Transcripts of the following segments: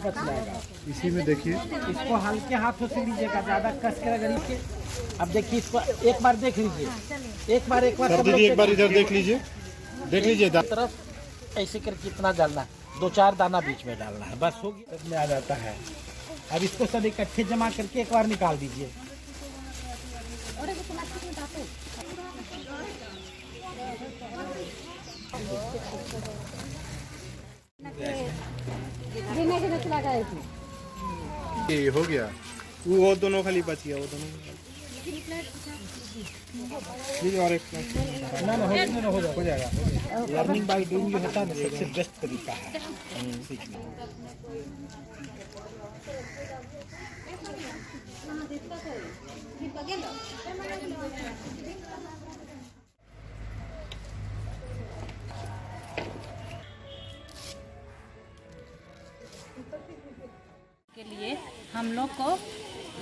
बच जाएगा। इसी में देखिए, इसको हल्के हाथों से लीजिएगा, ज्यादा कस कर अगर इसके। अब देखिए इसको एक बार देख लीजिए, एक बार कर दीजिए, एक बार इधर देख लीजिए, देख लीजिए तरफ ऐसे करके इतना डालना, 2-4 दाना बीच में डालना है, बस हो गया, इसमें आ जाता है। अब इसको सब इकट्ठे जमा करके एक बार निकाल दीजिए। ये हो गया, वो दोनों खाली बच गया, वो दोनों और एक ना हो जाएगा। लर्निंग बाय डूइंग होता है, सबसे बेस्ट तरीका है सीखने के लिए हम लोग को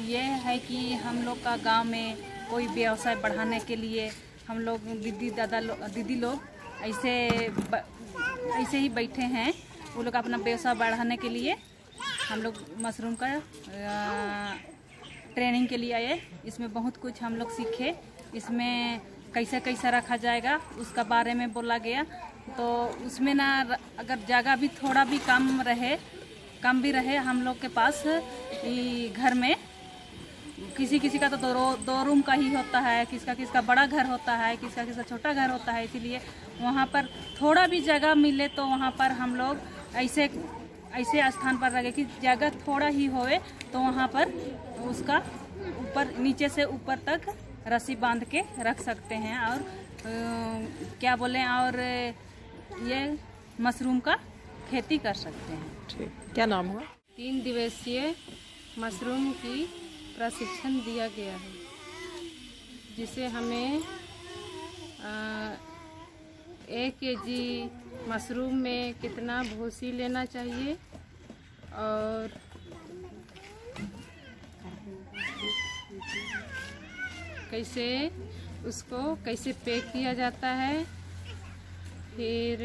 ये है कि हम लोग का गांव में कोई व्यवसाय बढ़ाने के लिए हम लोग दीदी लोग ऐसे ही बैठे हैं। वो लोग अपना व्यवसाय बढ़ाने के लिए हम लोग मशरूम का ट्रेनिंग के लिए आए। इसमें बहुत कुछ हम लोग सीखे, इसमें कैसे कैसे रखा जाएगा उसका बारे में बोला गया। तो उसमें ना अगर जगह भी थोड़ा भी कम भी रहे हम लोग के पास घर में, किसी का तो दो रूम का ही होता है, किसका बड़ा घर होता है, किसका छोटा घर होता है। इसीलिए वहाँ पर थोड़ा भी जगह मिले तो वहाँ पर हम लोग ऐसे स्थान पर रखे कि जगह थोड़ा ही होए तो वहाँ पर उसका ऊपर नीचे से ऊपर तक रस्सी बांध के रख सकते हैं और क्या बोलें, और ये मशरूम का खेती कर सकते हैं। ठीक, क्या नाम हुआ? 3 दिवसीय मशरूम की प्रशिक्षण दिया गया है, जिसे हमें 1 केजी मशरूम में कितना भूसी लेना चाहिए और कैसे पैक किया जाता है, फिर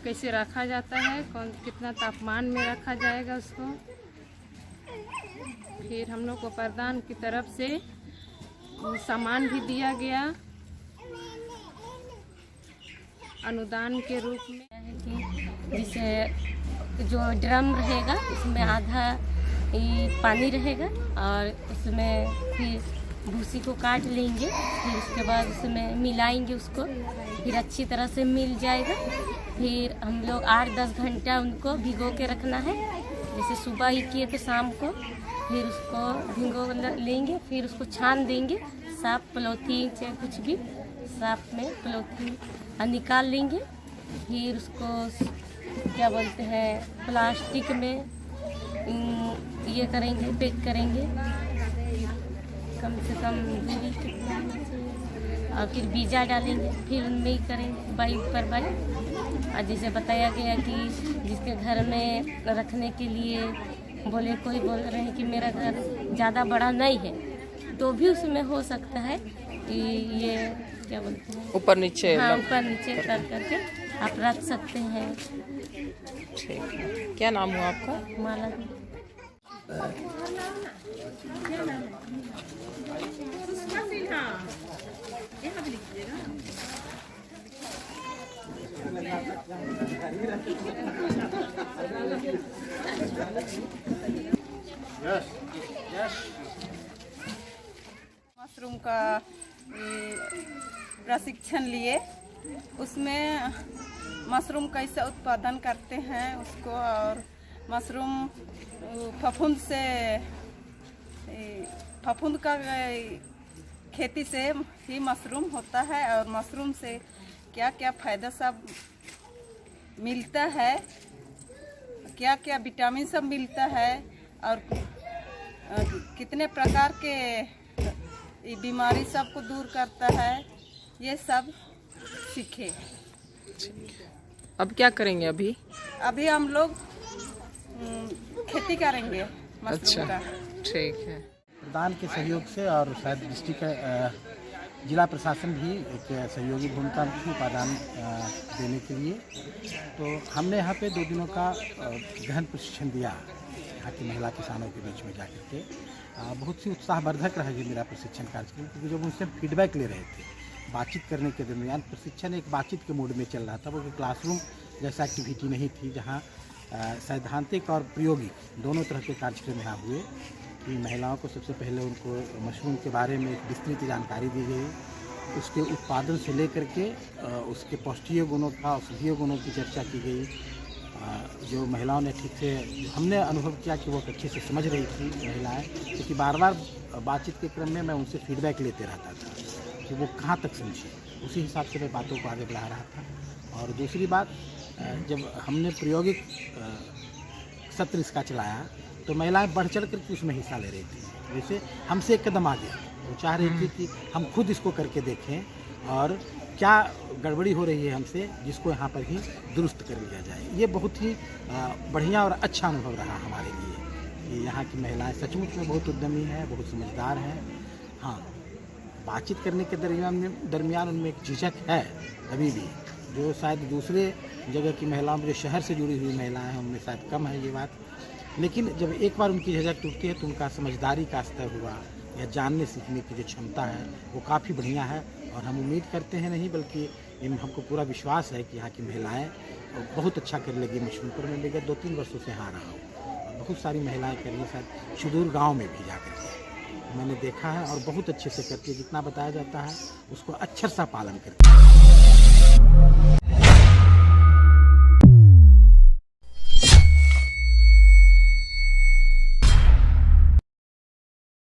कैसे रखा जाता है, कितना तापमान में रखा जाएगा उसको। फिर हम लोग को प्रधान की तरफ से सामान भी दिया गया अनुदान के रूप में, जिसे जो ड्रम रहेगा उसमें आधा पानी रहेगा और उसमें फिर भूसी को काट लेंगे, फिर उसके बाद उसमें मिलाएंगे उसको, फिर अच्छी तरह से मिल जाएगा। फिर हम लोग 8-10 घंटा उनको भिगो के रखना है, जैसे सुबह ही किए तो शाम को, फिर उसको भिगो लेंगे, फिर उसको छान देंगे साफ पॉलीथीन चाहे कुछ भी साफ में पॉलीथीन निकाल लेंगे। फिर उसको क्या बोलते हैं प्लास्टिक में ये करेंगे, पैक करेंगे कम से कम दूरी कितना चाहिए, और फिर बीजा डालेंगे, फिर उनमें ही करेंगे बाई पर बाई। और जैसे बताया गया कि जिसके घर में रखने के लिए कोई बोल रहे हैं कि मेरा घर ज़्यादा बड़ा नहीं है, तो भी उसमें हो सकता है कि ये क्या बोलते हैं ऊपर नीचे, हाँ ऊपर नीचे करके आप रख सकते हैं। ठीक है, क्या नाम हुआ आपका? माला। मशरूम का प्रशिक्षण लिए, उसमें मशरूम कैसे उत्पादन करते हैं उसको, और मशरूम फफूंद का खेती से ही मशरूम होता है, और मशरूम से क्या क्या फ़ायदा सब मिलता है, क्या क्या विटामिन सब मिलता है, और कितने प्रकार के बीमारी सबको दूर करता है, ये सब सीखे। अब क्या करेंगे? अभी हम लोग खेती करेंगे मशरूम अच्छा, का। ठीक है। प्रधान के सहयोग से और शायद डिस्ट्रिक्ट जिला प्रशासन भी एक सहयोगी भूमिका की उपादान देने के लिए। तो हमने यहाँ पे 2 दिनों का गहन प्रशिक्षण दिया यहाँ की महिला किसानों के बीच में जाकर के। बहुत ही उत्साहवर्धक रहा ये मेरा प्रशिक्षण कार्यक्रम, क्योंकि जब उनसे फीडबैक ले रहे थे बातचीत करने के दरमियान, प्रशिक्षण एक बातचीत के मूड में चल रहा था। वो कि क्लासरूम जैसा एक्टिविटी नहीं थी, जहाँ सैद्धांतिक और प्रायोगिक दोनों तरह के कार्यक्रम यहाँ हुए। कि महिलाओं को सबसे पहले उनको मशरूम के बारे में एक विस्तृत जानकारी दी गई, उसके उत्पादन से लेकर के उसके पौष्टिक गुणों का, औषधीय गुणों की चर्चा की गई। जो महिलाओं ने ठीक से, हमने अनुभव किया कि वो अच्छे से समझ रही थी महिलाएं, क्योंकि बार बार बातचीत के क्रम में मैं उनसे फीडबैक लेते रहता था कि वो कहाँ तक समझी, उसी हिसाब से मैं बातों को आगे बढ़ा रहा था। और दूसरी बात, जब हमने प्रायोगिक सत्र इसका चलाया तो महिलाएं बढ़ चढ़ करके उसमें हिस्सा ले रही थी। जैसे हमसे एक कदम आगे वो चाह रही थी कि हम खुद इसको करके देखें और क्या गड़बड़ी हो रही है हमसे, जिसको यहाँ पर ही दुरुस्त कर लिया जाए। ये बहुत ही बढ़िया और अच्छा अनुभव रहा हमारे लिए कि यहाँ की महिलाएं सचमुच में बहुत उद्यमी हैं, बहुत समझदार हैं। हाँ, बातचीत करने के दरमियान उनमें एक झिझक है अभी भी, जो शायद दूसरे जगह की महिलाओं में, जो शहर से जुड़ी हुई महिलाएं हैं, उनमें शायद कम है ये बात। लेकिन जब एक बार उनकी झिझक टूटती है तो उनका समझदारी का स्तर हुआ या जानने सीखने की जो क्षमता है वो काफ़ी बढ़िया है। और हम उम्मीद करते हैं नहीं, बल्कि हमको पूरा विश्वास है कि यहाँ की महिलाएं बहुत अच्छा कर लेगी। मशरूम पर मैं विगत 2-3 वर्षों से यहाँ रहा हूँ और बहुत सारी महिलाएं कर रही हैं, शायद सुदूर गाँव में भी जाकर के मैंने देखा है, और बहुत अच्छे से करती है। जितना बताया जाता है उसको अक्षर सा पालन करती है।